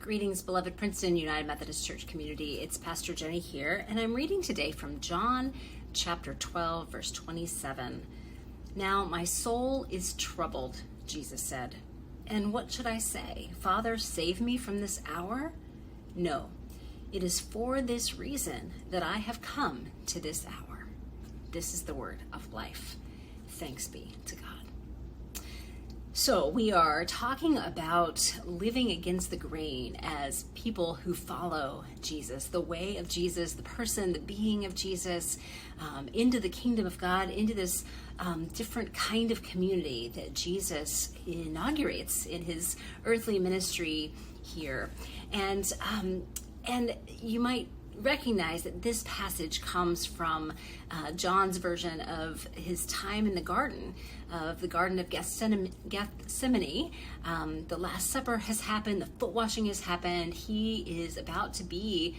Greetings, beloved Princeton United Methodist Church community. It's Pastor Jenny here, and I'm reading today from John chapter 12, verse 27. Now my soul is troubled, Jesus said. And what should I say? Father, save me from this hour? No, it is for this reason that I have come to this hour. This is the word of life. Thanks be to God. So we are talking about living against the grain as people who follow Jesus, the way of Jesus, the person, the being of Jesus, into the kingdom of God, into this different kind of community that Jesus inaugurates in his earthly ministry here. And you might recognize that this passage comes from John's version of his time in the Garden of Gethsemane. The Last Supper has happened, the foot washing has happened. He is about to be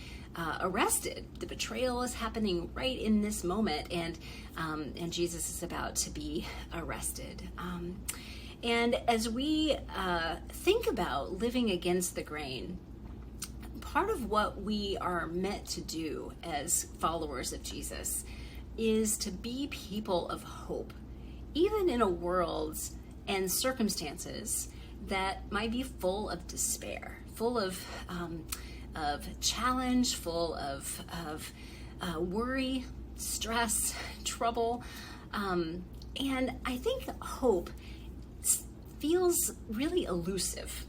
arrested. The betrayal is happening right in this moment, and Jesus is about to be arrested. And as we think about living against the grain, part of what we are meant to do as followers of Jesus is to be people of hope, even in a world and circumstances that might be full of despair, full of challenge, full of worry, stress, trouble. And I think hope feels really elusive.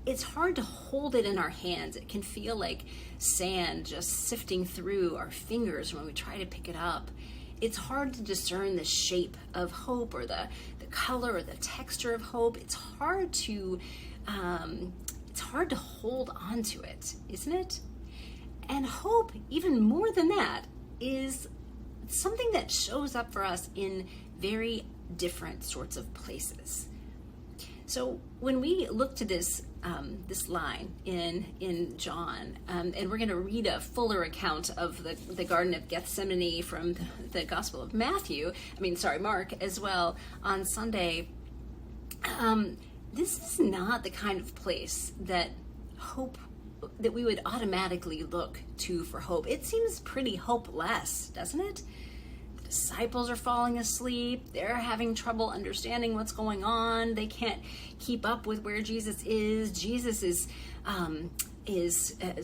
It's hard to hold it in our hands. It can feel like sand just sifting through our fingers when we try to pick it up. It's hard to discern the shape of hope or the color or the texture of hope. It's hard to hold on to it, isn't it? And hope, even more than that, is something that shows up for us in very different sorts of places. So when we look to this line in John, and we're going to read a fuller account of the Garden of Gethsemane from the Gospel of Mark as well on Sunday. This is not the kind of place that we would automatically look to for hope. It seems pretty hopeless, doesn't it? Disciples are falling asleep. They're having trouble understanding what's going on. They can't keep up with where Jesus is. Jesus is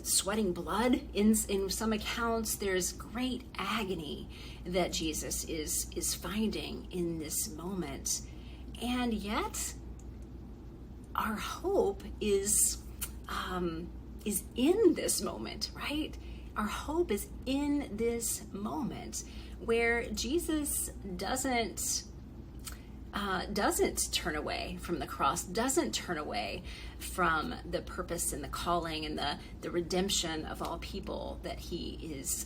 sweating blood in some accounts. There's great agony that Jesus is finding in this moment. And yet our hope is in this moment, right? Our hope is in this moment where Jesus doesn't turn away from the cross, doesn't turn away from the purpose and the calling and the redemption of all people that he is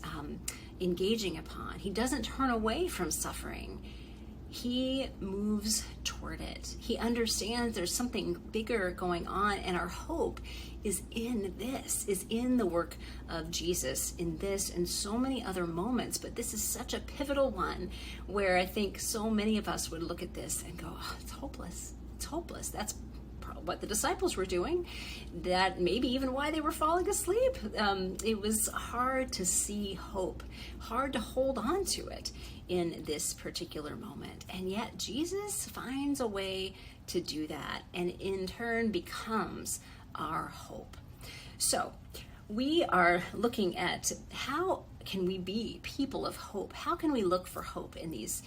engaging upon. He doesn't turn away from suffering. He moves toward it. He understands there's something bigger going on, and our hope is in this, is in the work of Jesus in this and so many other moments. But this is such a pivotal one where I think so many of us would look at this and go, oh, it's hopeless. It's hopeless. That's what the disciples were doing. That maybe even why they were falling asleep. It was hard to see hope, hard to hold on to it in this particular moment. And yet Jesus finds a way to do that, and in turn becomes our hope. So we are looking at how can we be people of hope? How can we look for hope in these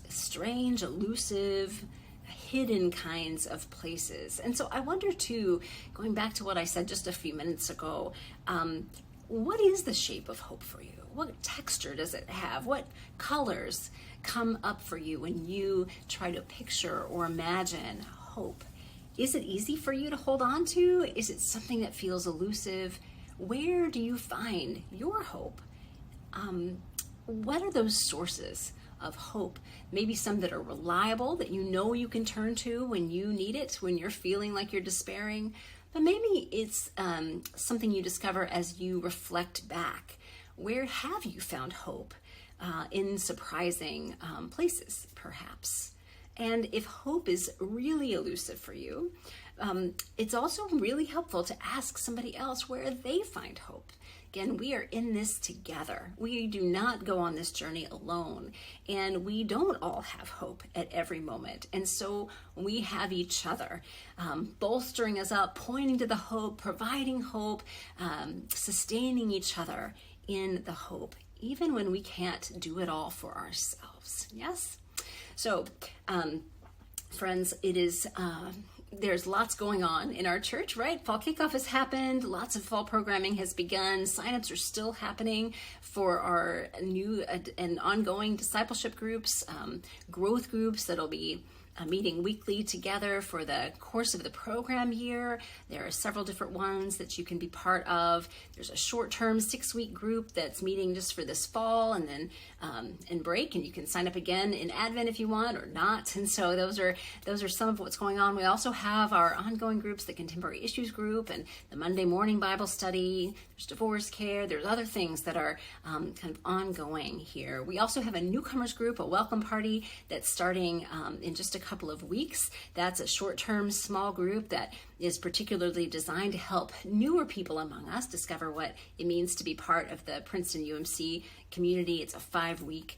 strange, elusive, hidden kinds of places? And so I wonder too, going back to what I said just a few minutes ago, what is the shape of hope for you? What texture does it have? What colors come up for you when you try to picture or imagine hope? Is it easy for you to hold on to? Is it something that feels elusive? Where do you find your hope? What are those sources of hope? Maybe some that are reliable, that you know you can turn to when you need it, when you're feeling like you're despairing. But maybe it's something you discover as you reflect back. Where have you found hope in surprising places, perhaps? And if hope is really elusive for you, it's also really helpful to ask somebody else where they find hope. Again, we are in this together. We do not go on this journey alone, and we don't all have hope at every moment. And so we have each other bolstering us up, pointing to the hope, providing hope, sustaining each other in the hope, even when we can't do it all for ourselves. Yes? So, friends, it is... there's lots going on in our church, right? Fall kickoff has happened. Lots of fall programming has begun. Signups are still happening for our new and ongoing discipleship groups, growth groups that'll be meeting weekly together for the course of the program year. There are several different ones that you can be part of. There's a short-term 6-week group that's meeting just for this fall and then in break, and you can sign up again in Advent if you want or not. And so those are some of what's going on. We also have our ongoing groups, the Contemporary Issues group and the Monday morning Bible study. There's divorce care. There's other things that are kind of ongoing here. We also have a newcomers group, a welcome party that's starting in just a couple of weeks. That's a short-term small group that is particularly designed to help newer people among us discover what it means to be part of the Princeton UMC community. It's a 5-week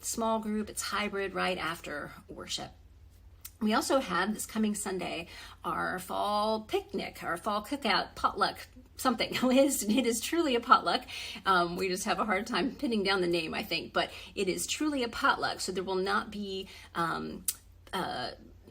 small group. It's hybrid right after worship. We also have this coming Sunday our fall picnic, our fall cookout, potluck, something. It is truly a potluck. We just have a hard time pinning down the name, I think, but it is truly a potluck. So there will not be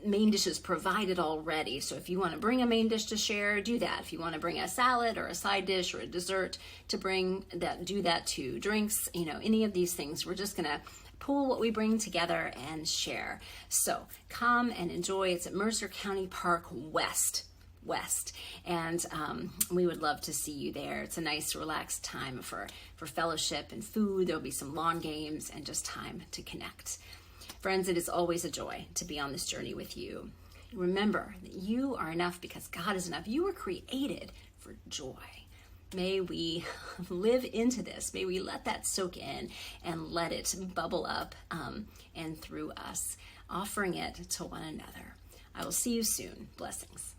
main dishes provided already. So if you want to bring a main dish to share, do that. If you want to bring a salad or a side dish or a dessert to bring, that, do that too. Drinks, any of these things. We're just going to pool what we bring together and share. So come and enjoy. It's at Mercer County Park West. And we would love to see you there. It's a nice relaxed time for fellowship and food. There'll be some lawn games and just time to connect. Friends, it is always a joy to be on this journey with you. Remember that you are enough because God is enough. You were created for joy. May we live into this. May we let that soak in and let it bubble up and through us, offering it to one another. I will see you soon. Blessings.